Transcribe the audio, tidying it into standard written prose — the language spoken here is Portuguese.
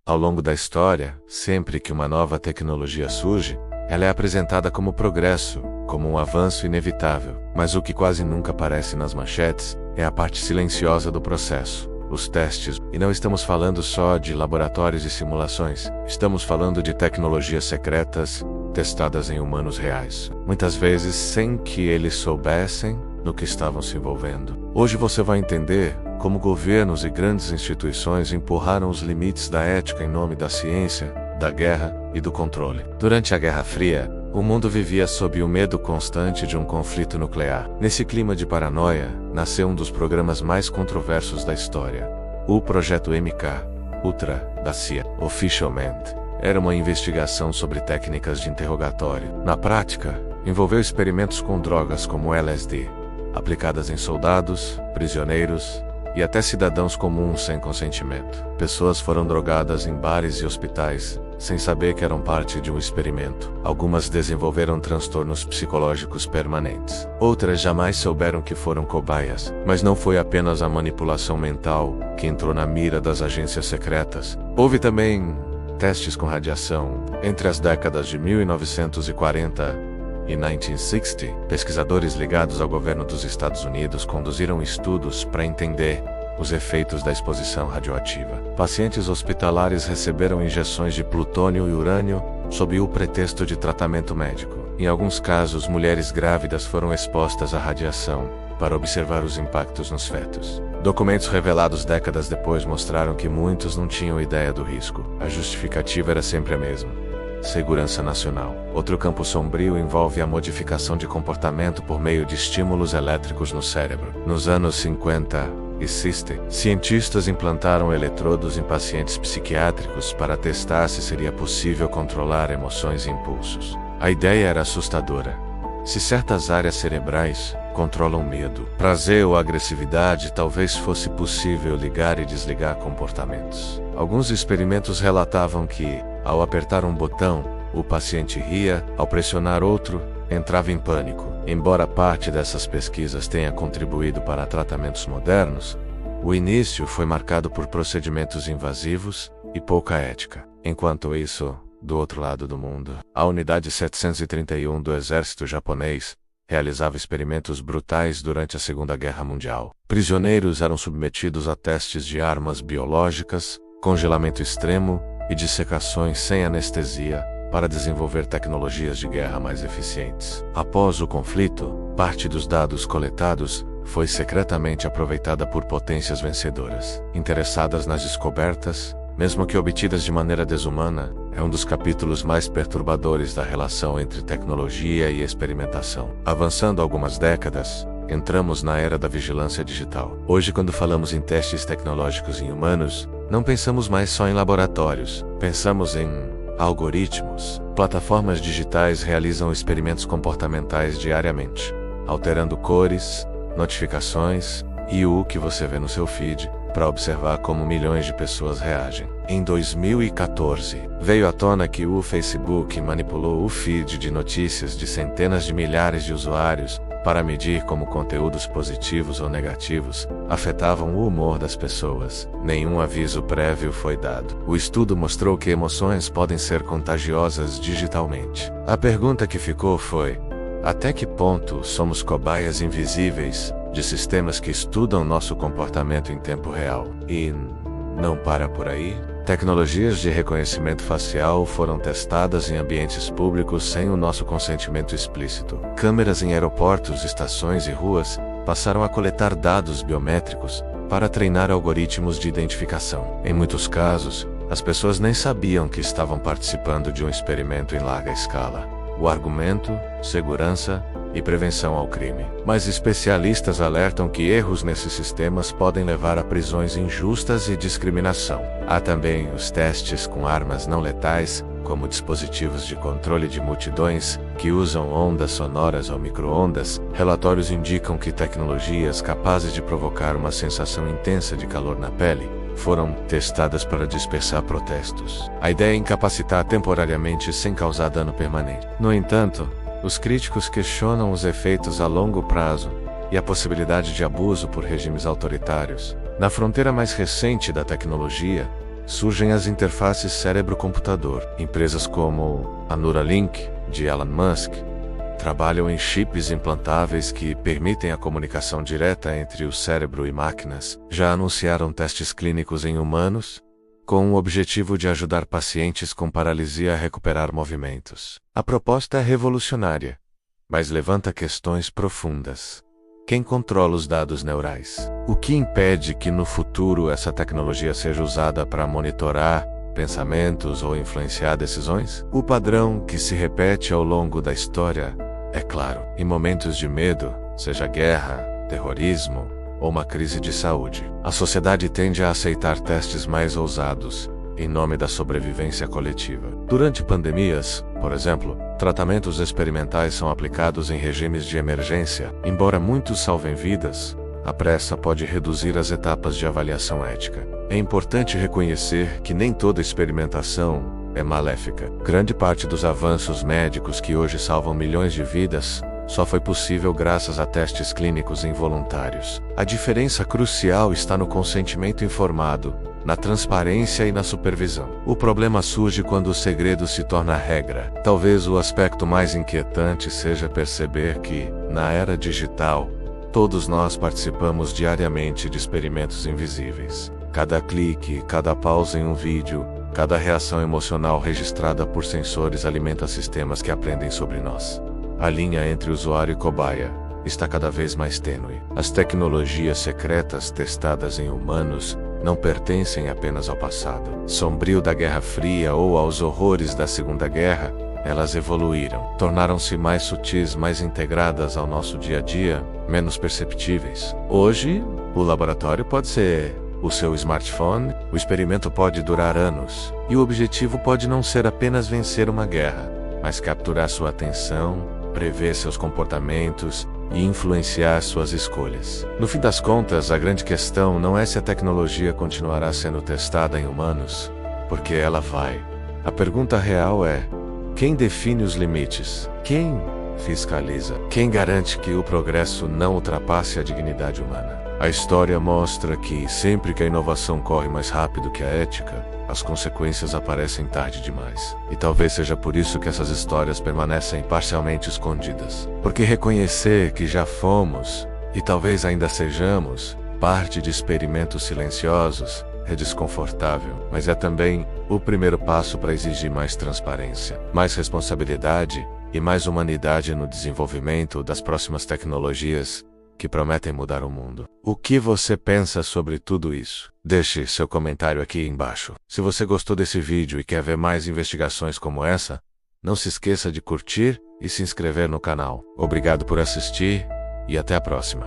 Ao longo da história, sempre que uma nova tecnologia surge, ela é apresentada como progresso, como um avanço inevitável. Mas o que quase nunca aparece nas manchetes é a parte silenciosa do processo, os testes. E não estamos falando só de laboratórios e simulações, estamos falando de tecnologias secretas testadas em humanos reais, muitas vezes sem que eles soubessem no que estavam se envolvendo. Hoje você vai entender como governos e grandes instituições empurraram os limites da ética em nome da ciência, da guerra e do controle. Durante a Guerra Fria, o mundo vivia sob o medo constante de um conflito nuclear. Nesse clima de paranoia, nasceu um dos programas mais controversos da história, o Projeto MK Ultra da CIA. Oficialmente, era uma investigação sobre técnicas de interrogatório. Na prática, envolveu experimentos com drogas como LSD, aplicadas em soldados, prisioneiros e até cidadãos comuns sem consentimento. Pessoas foram drogadas em bares e hospitais, sem saber que eram parte de um experimento. Algumas desenvolveram transtornos psicológicos permanentes. Outras jamais souberam que foram cobaias. Mas não foi apenas a manipulação mental que entrou na mira das agências secretas. Houve também testes com radiação. Entre as décadas de 1940 e 1960, pesquisadores ligados ao governo dos Estados Unidos conduziram estudos para entender os efeitos da exposição radioativa. Pacientes hospitalares receberam injeções de plutônio e urânio sob o pretexto de tratamento médico. Em alguns casos, mulheres grávidas foram expostas à radiação para observar os impactos nos fetos. Documentos revelados décadas depois mostraram que muitos não tinham ideia do risco. A justificativa era sempre a mesma: segurança nacional. Outro campo sombrio envolve a modificação de comportamento por meio de estímulos elétricos no cérebro. Nos anos 50 e 60, cientistas implantaram eletrodos em pacientes psiquiátricos para testar se seria possível controlar emoções e impulsos. A ideia era assustadora. Se certas áreas cerebrais controlam medo, prazer ou agressividade, talvez fosse possível ligar e desligar comportamentos. Alguns experimentos relatavam que, ao apertar um botão, o paciente ria, ao pressionar outro, entrava em pânico. Embora parte dessas pesquisas tenha contribuído para tratamentos modernos, o início foi marcado por procedimentos invasivos e pouca ética. Enquanto isso, do outro lado do mundo, a Unidade 731 do Exército Japonês realizava experimentos brutais durante a Segunda Guerra Mundial. Prisioneiros eram submetidos a testes de armas biológicas, congelamento extremo e dissecações sem anestesia para desenvolver tecnologias de guerra mais eficientes. Após o conflito, parte dos dados coletados foi secretamente aproveitada por potências vencedoras, interessadas nas descobertas, mesmo que obtidas de maneira desumana. É um dos capítulos mais perturbadores da relação entre tecnologia e experimentação. Avançando algumas décadas, entramos na era da vigilância digital. Hoje, quando falamos em testes tecnológicos em humanos, não pensamos mais só em laboratórios, pensamos em algoritmos. Plataformas digitais realizam experimentos comportamentais diariamente, alterando cores, notificações e o que você vê no seu feed, para observar como milhões de pessoas reagem. Em 2014, veio à tona que o Facebook manipulou o feed de notícias de centenas de milhares de usuários para medir como conteúdos positivos ou negativos afetavam o humor das pessoas. Nenhum aviso prévio foi dado. O estudo mostrou que emoções podem ser contagiosas digitalmente. A pergunta que ficou foi: até que ponto somos cobaias invisíveis de sistemas que estudam nosso comportamento em tempo real? E não para por aí. Tecnologias de reconhecimento facial foram testadas em ambientes públicos sem o nosso consentimento explícito. Câmeras em aeroportos, estações e ruas passaram a coletar dados biométricos para treinar algoritmos de identificação. Em muitos casos, as pessoas nem sabiam que estavam participando de um experimento em larga escala. O argumento: segurança e prevenção ao crime. Mas especialistas alertam que erros nesses sistemas podem levar a prisões injustas e discriminação. Há também os testes com armas não letais, como dispositivos de controle de multidões, que usam ondas sonoras ou micro-ondas. Relatórios indicam que tecnologias capazes de provocar uma sensação intensa de calor na pele foram testadas para dispersar protestos. A ideia é incapacitar temporariamente sem causar dano permanente. No entanto, os críticos questionam os efeitos a longo prazo e a possibilidade de abuso por regimes autoritários. Na fronteira mais recente da tecnologia, surgem as interfaces cérebro-computador. Empresas como a Neuralink, de Elon Musk, trabalham em chips implantáveis que permitem a comunicação direta entre o cérebro e máquinas. Já anunciaram testes clínicos em humanos, com o objetivo de ajudar pacientes com paralisia a recuperar movimentos. A proposta é revolucionária, mas levanta questões profundas. Quem controla os dados neurais? O que impede que no futuro essa tecnologia seja usada para monitorar pensamentos ou influenciar decisões? O padrão que se repete ao longo da história é claro. Em momentos de medo, seja guerra, terrorismo ou uma crise de saúde, a sociedade tende a aceitar testes mais ousados em nome da sobrevivência coletiva. Durante pandemias, por exemplo, tratamentos experimentais são aplicados em regimes de emergência. Embora muitos salvem vidas, a pressa pode reduzir as etapas de avaliação ética. É importante reconhecer que nem toda experimentação é maléfica. Grande parte dos avanços médicos que hoje salvam milhões de vidas só foi possível graças a testes clínicos em voluntários. A diferença crucial está no consentimento informado, na transparência e na supervisão. O problema surge quando o segredo se torna regra. Talvez o aspecto mais inquietante seja perceber que, na era digital, todos nós participamos diariamente de experimentos invisíveis. Cada clique, cada pausa em um vídeo, cada reação emocional registrada por sensores alimenta sistemas que aprendem sobre nós. A linha entre usuário e cobaia está cada vez mais tênue. As tecnologias secretas testadas em humanos não pertencem apenas ao passado sombrio da Guerra Fria ou aos horrores da Segunda Guerra. Elas evoluíram, tornaram-se mais sutis, mais integradas ao nosso dia a dia, menos perceptíveis. Hoje, o laboratório pode ser o seu smartphone, o experimento pode durar anos, e o objetivo pode não ser apenas vencer uma guerra, mas capturar sua atenção, prever seus comportamentos e influenciar suas escolhas. No fim das contas, a grande questão não é se a tecnologia continuará sendo testada em humanos, porque ela vai. A pergunta real é: quem define os limites? Quem fiscaliza? Quem garante que o progresso não ultrapasse a dignidade humana? A história mostra que, sempre que a inovação corre mais rápido que a ética, as consequências aparecem tarde demais. E talvez seja por isso que essas histórias permanecem parcialmente escondidas. Porque reconhecer que já fomos, e talvez ainda sejamos, parte de experimentos silenciosos é desconfortável, mas é também o primeiro passo para exigir mais transparência, mais responsabilidade e mais humanidade no desenvolvimento das próximas tecnologias que prometem mudar o mundo. O que você pensa sobre tudo isso? Deixe seu comentário aqui embaixo. Se você gostou desse vídeo e quer ver mais investigações como essa, não se esqueça de curtir e se inscrever no canal. Obrigado por assistir e até a próxima.